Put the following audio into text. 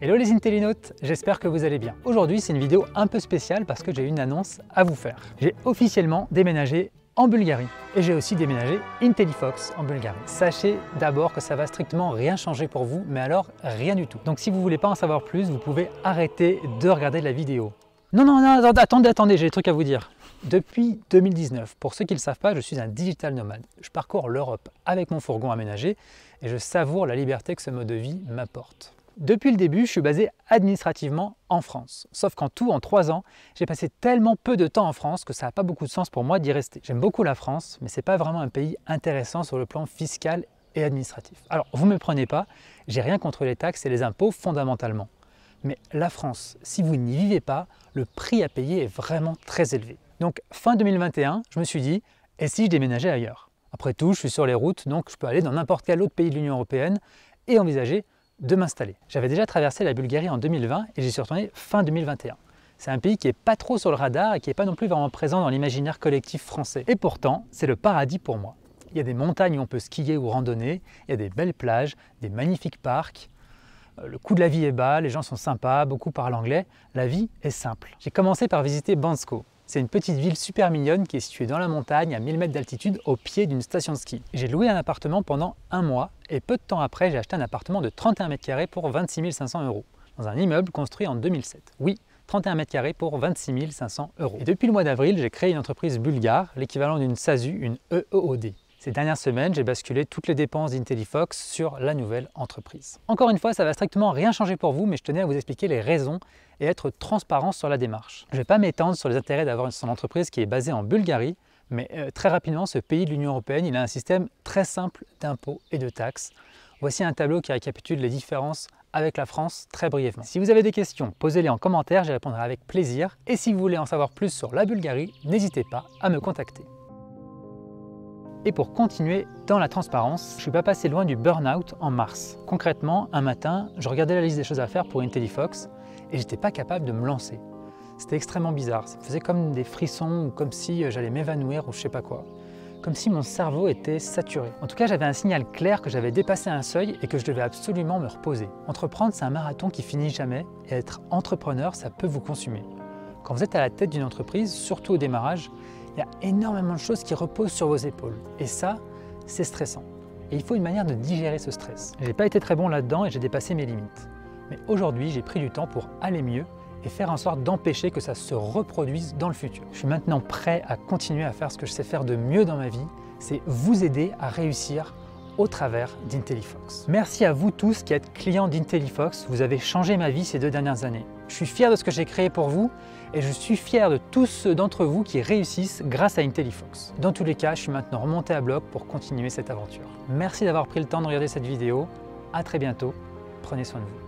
Hello les Intellinautes, j'espère que vous allez bien. Aujourd'hui c'est une vidéo un peu spéciale parce que j'ai une annonce à vous faire. J'ai officiellement déménagé en Bulgarie et j'ai aussi déménagé Intellifox en Bulgarie. Sachez d'abord que ça va strictement rien changer pour vous, mais alors rien du tout. Donc si vous voulez pas en savoir plus, vous pouvez arrêter de regarder la vidéo. Non, attendez, j'ai des trucs à vous dire. Depuis 2019, pour ceux qui ne le savent pas, je suis un digital nomade. Je parcours l'Europe avec mon fourgon aménagé et je savoure la liberté que ce mode de vie m'apporte. Depuis le début, je suis basé administrativement en France. Sauf qu'en tout, en 3 ans, j'ai passé tellement peu de temps en France que ça n'a pas beaucoup de sens pour moi d'y rester. J'aime beaucoup la France, mais ce n'est pas vraiment un pays intéressant sur le plan fiscal et administratif. Alors, vous ne me prenez pas, j'ai rien contre les taxes et les impôts fondamentalement. Mais la France, si vous n'y vivez pas, le prix à payer est vraiment très élevé. Donc fin 2021, je me suis dit, et si je déménageais ailleurs? Après tout, je suis sur les routes, donc je peux aller dans n'importe quel autre pays de l'Union européenne et envisager de m'installer. J'avais déjà traversé la Bulgarie en 2020 et j'y suis retourné fin 2021. C'est un pays qui n'est pas trop sur le radar et qui n'est pas non plus vraiment présent dans l'imaginaire collectif français. Et pourtant, c'est le paradis pour moi. Il y a des montagnes où on peut skier ou randonner, il y a des belles plages, des magnifiques parcs. Le coût de la vie est bas, les gens sont sympas, beaucoup parlent anglais. La vie est simple. J'ai commencé par visiter Bansko. C'est une petite ville super mignonne qui est située dans la montagne à 1000 mètres d'altitude au pied d'une station de ski. J'ai loué un appartement pendant 1 mois et peu de temps après, j'ai acheté un appartement de 31 mètres carrés pour 26 500 € dans un immeuble construit en 2007. Oui, 31 mètres carrés pour 26 500 €. Et depuis le mois d'avril, j'ai créé une entreprise bulgare, l'équivalent d'une SASU, une EEOD. Ces dernières semaines, j'ai basculé toutes les dépenses d'Intellifox sur la nouvelle entreprise. Encore une fois, ça ne va strictement rien changer pour vous, mais je tenais à vous expliquer les raisons et être transparent sur la démarche. Je ne vais pas m'étendre sur les intérêts d'avoir son entreprise qui est basée en Bulgarie, mais très rapidement, ce pays de l'Union européenne, il a un système très simple d'impôts et de taxes. Voici un tableau qui récapitule les différences avec la France très brièvement. Si vous avez des questions, posez-les en commentaire, j'y répondrai avec plaisir. Et si vous voulez en savoir plus sur la Bulgarie, n'hésitez pas à me contacter. Et pour continuer dans la transparence, je ne suis pas passé loin du burn-out en mars. Concrètement, un matin, je regardais la liste des choses à faire pour Intellifox et j'étais pas capable de me lancer. C'était extrêmement bizarre, ça me faisait comme des frissons ou comme si j'allais m'évanouir ou je sais pas quoi. Comme si mon cerveau était saturé. En tout cas, j'avais un signal clair que j'avais dépassé un seuil et que je devais absolument me reposer. Entreprendre, c'est un marathon qui finit jamais et être entrepreneur, ça peut vous consumer. Quand vous êtes à la tête d'une entreprise, surtout au démarrage, il y a énormément de choses qui reposent sur vos épaules. Et ça, c'est stressant. Et il faut une manière de digérer ce stress. Je n'ai pas été très bon là-dedans et j'ai dépassé mes limites. Mais aujourd'hui, j'ai pris du temps pour aller mieux et faire en sorte d'empêcher que ça se reproduise dans le futur. Je suis maintenant prêt à continuer à faire ce que je sais faire de mieux dans ma vie, c'est vous aider à réussir au travers d'Intellifox. Merci à vous tous qui êtes clients d'Intellifox, vous avez changé ma vie ces 2 dernières années. Je suis fier de ce que j'ai créé pour vous et je suis fier de tous ceux d'entre vous qui réussissent grâce à Intellifox. Dans tous les cas, je suis maintenant remonté à bloc pour continuer cette aventure. Merci d'avoir pris le temps de regarder cette vidéo. À très bientôt. Prenez soin de vous.